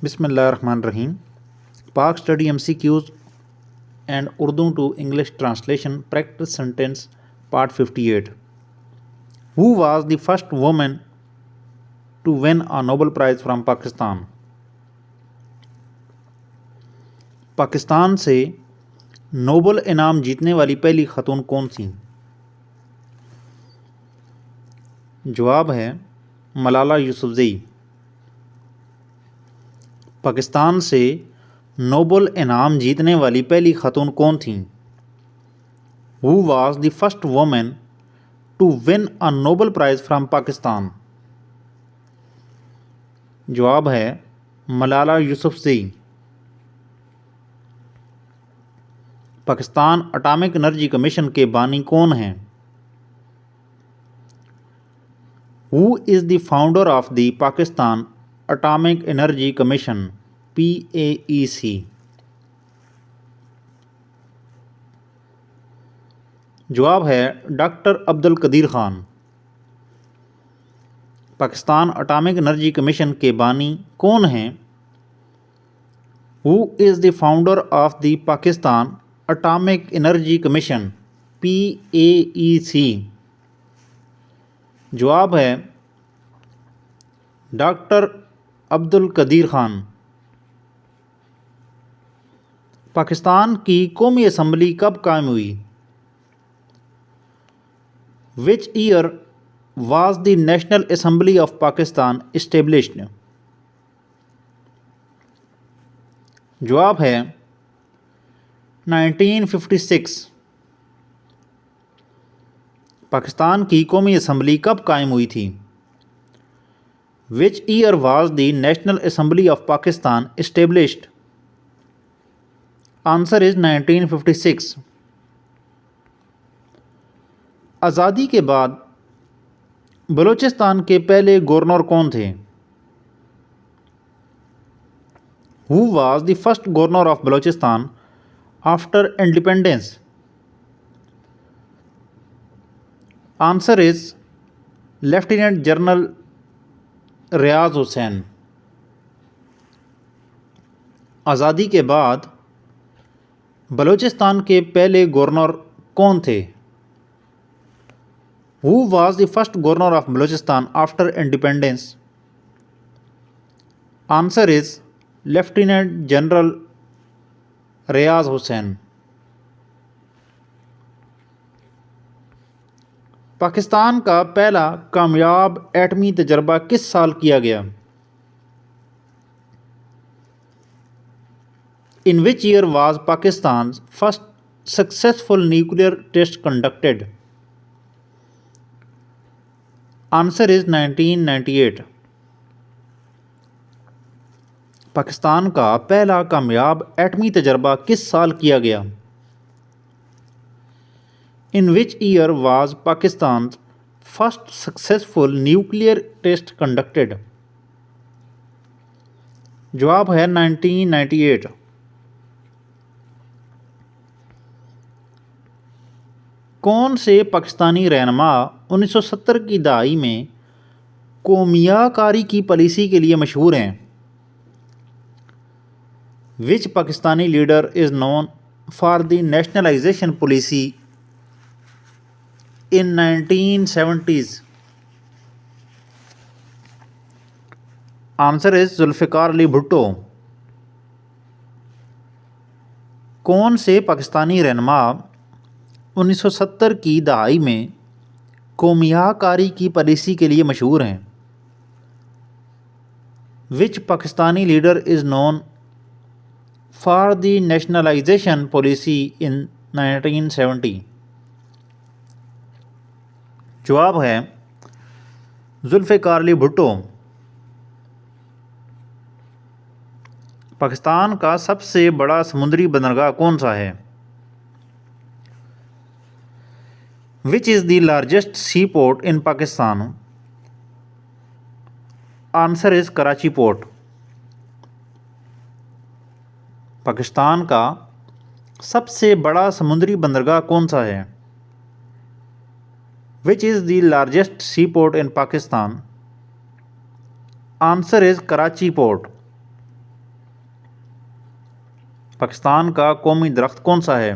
बिस्मिल्लाहिर्रहमानिर्रहीम। पाक study MCQs and Urdu to English translation practice sentence part 58. Who was the first woman to win a Nobel Prize from Pakistan? Pakistan से Nobel इनाम जीतने वाली पहली खातून कौन थी? जवाब है मलाला यूसुफजई। पाकिस्तान से नोबल इनाम जीतने वाली पहली खातून कौन थी? Who was the first woman to win a Nobel Prize from Pakistan? जवाब है Malala Yousafzai. Pakistan atomic energy commission के बानी कौन हैं? Who is the founder of the Pakistan Atomic Energy Commission PAEC? जवाब है doctor Abdul Qadeer Khan. Pakistan atomic energy commission के बानी कौन हैं? Who is the founder of the Pakistan Atomic Energy Commission PAEC? जवाब है डॉक्टर अब्दुल कदीर खान। पाकिस्तान की कौमी असम्बली कब कायम हुई? Which year was the National Assembly of Pakistan established? जवाब है 1956। पाकिस्तान की कौमी असम्बली कब कायम हुई थी? Which year was the National Assembly of Pakistan established? Answer is 1956। आज़ादी के बाद बलूचिस्तान के पहले गवर्नर कौन थे? Who was the first governor of Balochistan after independence? Answer is Lieutenant General रियाज हुसैन। आज़ादी के बाद बलूचिस्तान के पहले गवर्नर कौन थे? Who was the first governor of Balochistan after independence? Answer is Lieutenant General रियाज हुसैन। पाकिस्तान का पहला कामयाब एटमी तजर्बा किस साल किया गया? In which year was Pakistan's first successful nuclear test conducted? Answer is 1998। Pakistan का पहला कामयाब एटमी तजर्बा किस साल किया गया? In which year was Pakistan's first successful nuclear test conducted? जवाब है 1998। कौन से पाकिस्तानी रहनुमा 1970 की दहाई में कौमियाकारी की पॉलिसी के लिए मशहूर हैं? Which Pakistani leader is known for the nationalization policy in 1970s? Answer is Zulfikar Ali Bhutto. कौन से पाकिस्तानी रहनुमा 1970 की दहाई में कौमियाकारी की पॉलिसी के लिए मशहूर हैं? Which Pakistani leader is known for the nationalization policy in 1970? जवाब है जुल्फ़िकार अली भुट्टो। पाकिस्तान का सबसे बड़ा समुद्री बंदरगाह कौन सा है? Which is the largest seaport in Pakistan? Answer is Karachi port. Pakistan का सबसे बड़ा समुद्री बंदरगाह कौन सा है? Which is the largest seaport in Pakistan? Answer is Karachi Port। Pakistan का कौमी दरख्त कौन सा है?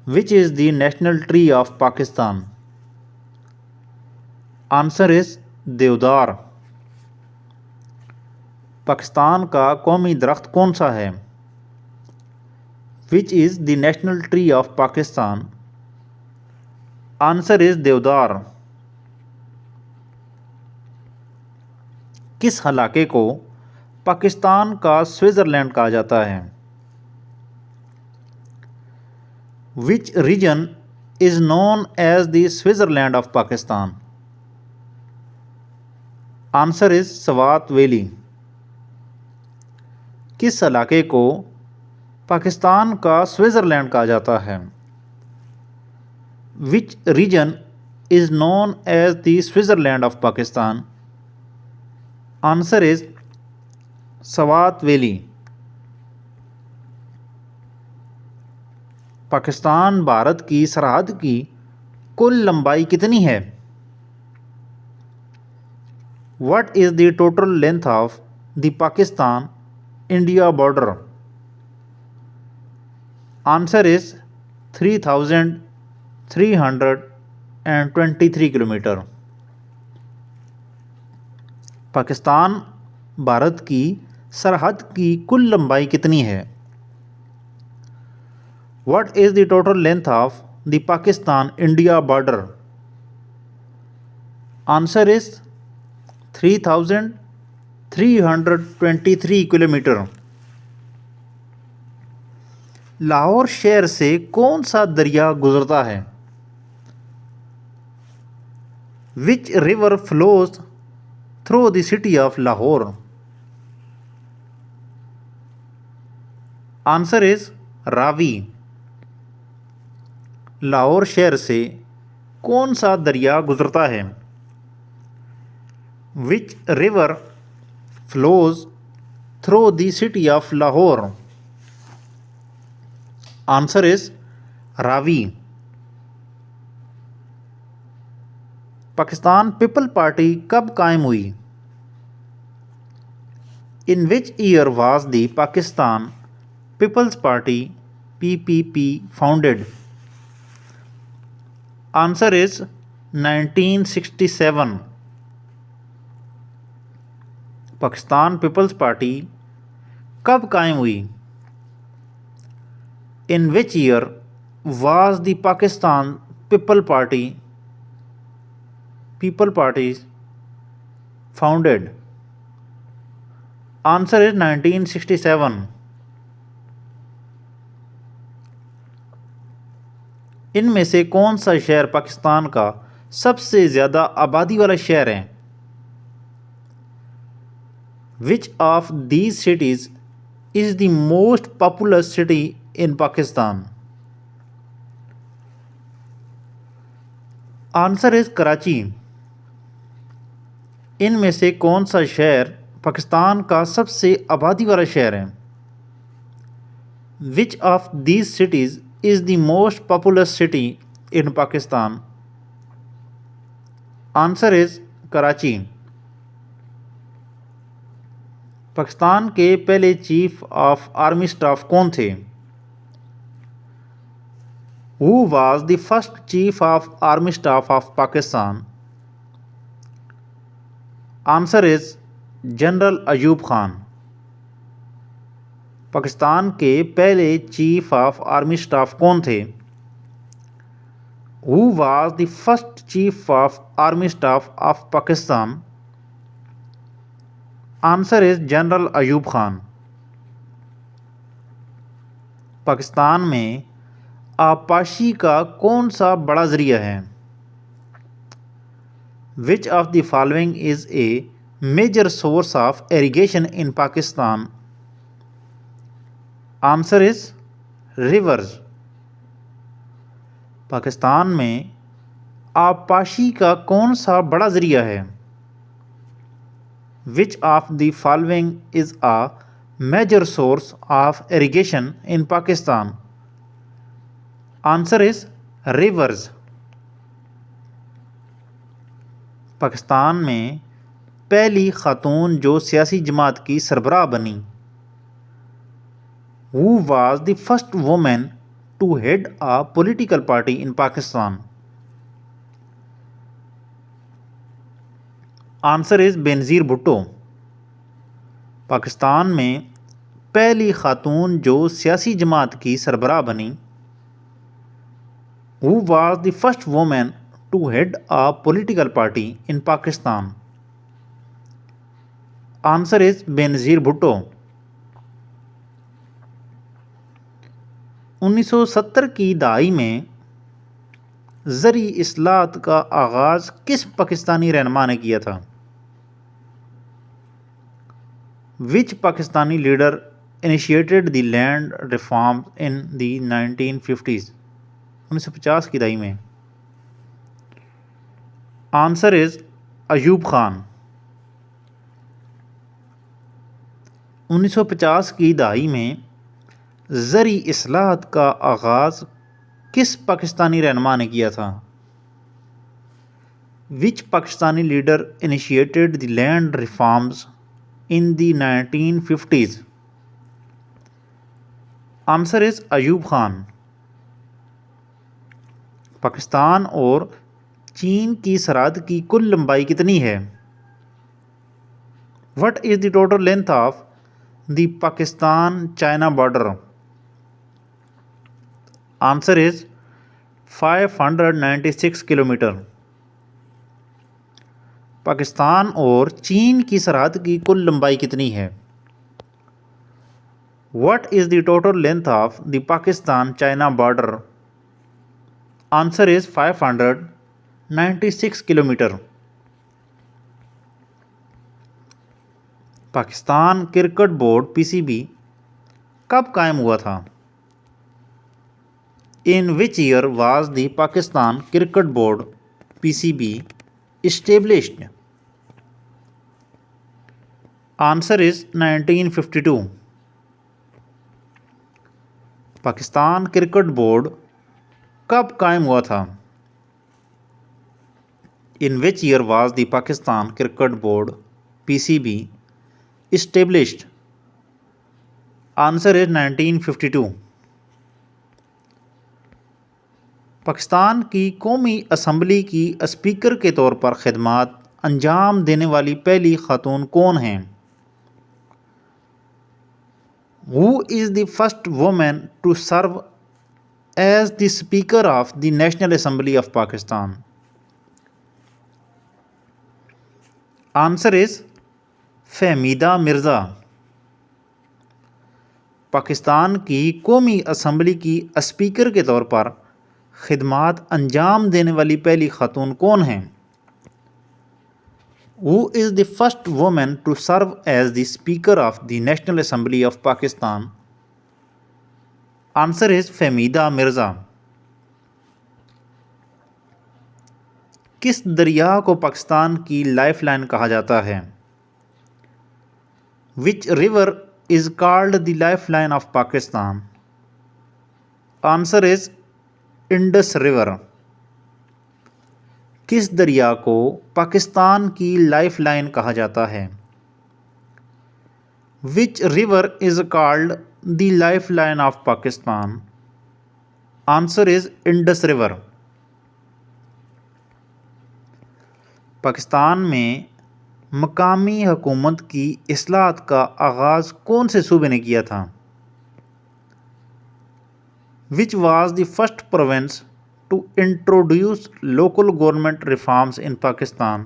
Which is the national tree of Pakistan? Answer is देवदार। पाकिस्तान का कौमी दरख्त कौन सा है? Which is the national tree of Pakistan? Answer is देवदार। किस इलाके को पाकिस्तान का स्विट्ज़रलैंड कहा जाता है? Which region is known as the Switzerland of Pakistan? Answer is Swat valley. किस इलाके को पाकिस्तान का स्विट्ज़रलैंड कहा जाता है? Which region is known as the Switzerland of Pakistan? Answer is Swat valley. Pakistan Bharat की सरहद की कुल लंबाई कितनी है? What is the total length of the Pakistan India border? Answer is 3,323 kilometre. Pakistan Bharat की सरहद की कुल लंबाई कितनी है? What is the total length of the Pakistan India border? Answer is 3,323 kilometre. Lahore शहर से कौन सा दरिया गुजरता है? Which river flows through the city of Lahore? Answer is Ravi. Lahore शहर से कौन सा दरिया गुजरता है? Which river flows through the city of Lahore? Answer is Ravi. Pakistan People party कब कायम हुई? In which year was the Pakistan People's Party (PPP) founded? Answer is 1967। Pakistan Peoples Party कब कायम हुई? In which year was the Pakistan People Party founded? Answer is 1967। इनमें से कौन सा शहर पाकिस्तान का सबसे ज़्यादा आबादी वाला शहर है? Which of these cities is the most populous city in Pakistan? Answer is Karachi. इनमें से कौन सा शहर पाकिस्तान का सबसे आबादी वाला शहर है? Which of these cities is the most populous city in Pakistan? Answer is Karachi. Pakistan के पहले चीफ ऑफ आर्मी स्टाफ कौन थे? Who was the first chief of army staff of Pakistan? Answer is general Ayub Khan. Pakistan के पहले चीफ ऑफ आर्मी स्टाफ कौन थे? Who was the first chief of army staff of Pakistan? Answer is general Ayub Khan. Pakistan में आबपाशी का कौन सा बड़ा ज़रिया है? Which of the following is a major source of irrigation in Pakistan? Answer is rivers. Pakistan में आबपाशी का कौन सा बड़ा ज़रिया है? Which of the following is a major source of irrigation in Pakistan? Answer is rivers. Pakistan में पहली खातून जो सियासी जमात की सरबराह बनी, Who was the first woman to head a political party in Pakistan? Answer is Benazir Bhutto. Pakistan में पहली खातून जो सियासी जमात की सरबराह बनी। Who was the first woman to head a political party in Pakistan? Answer is Benazir Bhutto. 1970 की दहाई में ज़री इस्लाहत का आगाज़ किस पाकिस्तानी रहनुमा ने किया था? Which Pakistani leader initiated the land reforms in the 1950s? 1950 की दहाई में। Answer is Ayub Khan. 1950 की दहाई में ज़री इस्लाहत का आगाज़ किस पाकिस्तानी रहनुमा ने किया था? Which Pakistani leader initiated the land reforms in the 1950s? Answer is Ayub Khan. Pakistan और चीन की सरहद की कुल लंबाई कितनी है? What is the total length of the Pakistan-China border? Answer is 596 kilometre. Pakistan और चीन की सरहद की कुल लंबाई कितनी है? What is the total length of the Pakistan-China border? Answer is 596 kilometre. Pakistan cricket board (PCB) कब कायम हुआ था? In which year was the Pakistan Cricket Board (PCB) established? Answer is 1952। Pakistan cricket board कब कायम हुआ था? In which year was the Pakistan Cricket Board (PCB) established? Answer is 1952। Pakistan की कौमी असम्बली की स्पीकर के तौर पर खिदमात अंजाम देने वाली पहली खातून कौन हैं? Who is the first woman to serve as the Speaker of the National Assembly of Pakistan? Answer is Fahmida Mirza. Pakistan की कौमी असम्बली की स्पीकर के तौर पर खिदमात अंजाम देने वाली पहली खातून कौन हैं? Who is the first woman to serve as the Speaker of the National Assembly of Pakistan? Answer is Fahmida Mirza. किस दरिया को पाकिस्तान की लाइफलाइन कहा जाता है? Which river is called the lifeline of Pakistan? Answer is Indus river. किस दरिया को पाकिस्तान की लाइफलाइन कहा जाता है? Which river is called the lifeline of Pakistan? Answer is Indus river. Pakistan में मकामी हुकूमत की इस्लाहत का आगाज़ कौन से सूबे ने किया था? Which was the first province to introduce local government reforms in Pakistan?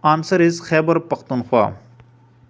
Answer is Khyber Pakhtunkhwa।